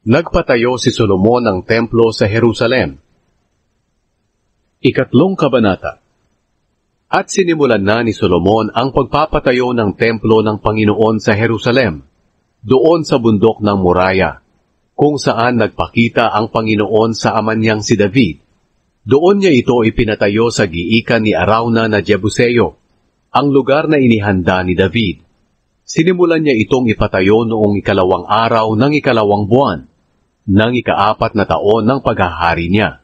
Nagpatayo si Solomon ng templo sa Jerusalem. Ikatlong kabanata. At sinimulan na ni Solomon ang pagpapatayo ng templo ng Panginoon sa Jerusalem, doon sa bundok ng Moriah, kung saan nagpakita ang Panginoon sa ama niyang si David. Doon niya ito ipinatayo sa giikan ni Arauna na Jebuseo, ang lugar na inihanda ni David. Sinimulan niya itong ipatayo noong 2 araw ng 2 buwan, ng 4 na taon ng paghahari niya.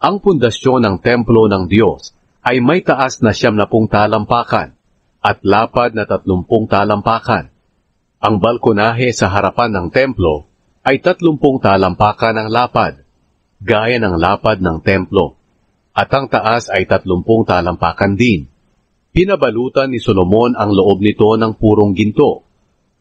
Ang pundasyon ng templo ng Diyos ay may taas na 70 talampakan at lapad na 30 talampakan. Ang balkonahe sa harapan ng templo ay 30 talampakan ang lapad, gaya ng lapad ng templo, at ang taas ay 30 talampakan din. Pinabalutan ni Solomon ang loob nito ng purong ginto.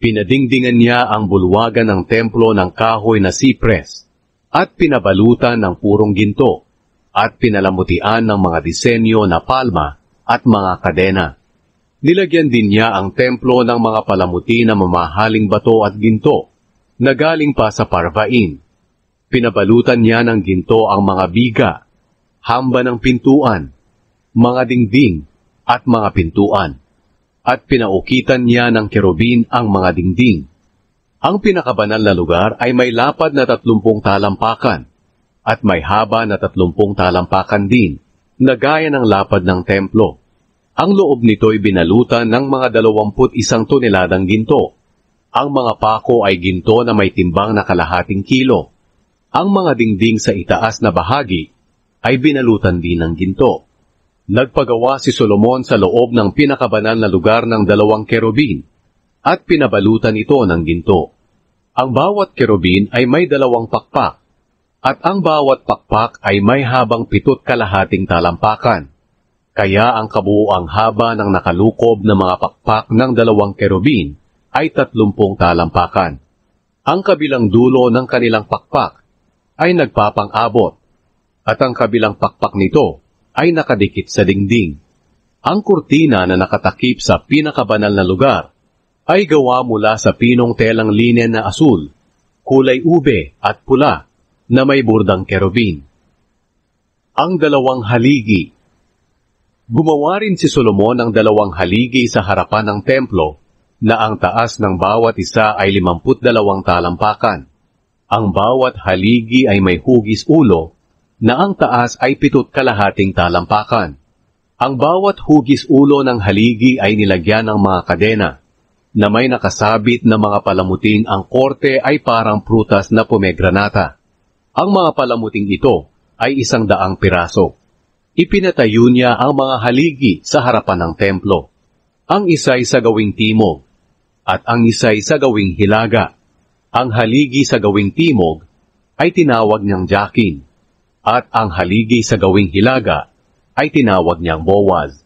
Pinadingdingan niya ang bulwagan ng templo ng kahoy na sipres, at pinabalutan ng purong ginto, at pinalamutian ng mga disenyo na palma at mga kadena. Nilagyan din niya ang templo ng mga palamuti na mamahaling bato at ginto, na galing pa sa Parvaim. Pinabalutan niya ng ginto ang mga biga, hamba ng pintuan, mga dingding, at mga pintuan. At pinaukitan niya ng kerubin ang mga dingding. Ang pinakabanal na lugar ay may lapad na 30 talampakan, at may haba na 30 talampakan din, na gaya ng lapad ng templo. Ang loob nito'y binalutan ng mga 21 toneladang ginto. Ang mga pako ay ginto na may timbang na 0.5 kilo. Ang mga dingding sa itaas na bahagi ay binalutan din ng ginto. Nagpagawa si Solomon sa loob ng pinakabanal na lugar ng 2 kerubin, at pinabalutan ito ng ginto. Ang bawat kerubin ay may 2 pakpak, at ang bawat pakpak ay may habang 7.5 talampakan. Kaya ang kabuuang haba ng nakalukob na mga pakpak ng 2 kerubin ay 30 talampakan. Ang kabilang dulo ng kanilang pakpak ay nagpapang-abot, at ang kabilang pakpak nito ay nakadikit sa dingding. Ang kurtina na nakatakip sa pinakabanal na lugar ay gawa mula sa pinong telang linen na asul, kulay ube at pula na may burdang kerubin. Ang 2 haligi. Gumawa rin si Solomon ng 2 haligi sa harapan ng templo na ang taas ng bawat isa ay 52 talampakan. Ang bawat haligi ay may hugis ulo na ang taas ay 7.5 talampakan. Ang bawat hugis ulo ng haligi ay nilagyan ng mga kadena, na may nakasabit na mga palamuting ang korte ay parang prutas na pomegranata. Ang mga palamuting ito ay 100 piraso. Ipinatayo niya ang mga haligi sa harapan ng templo. Ang isa'y sa gawing timog, at ang isa'y sa gawing hilaga. Ang haligi sa gawing timog ay tinawag niyang Jakin, at ang haligi sa gawing hilaga ay tinawag niyang Boaz.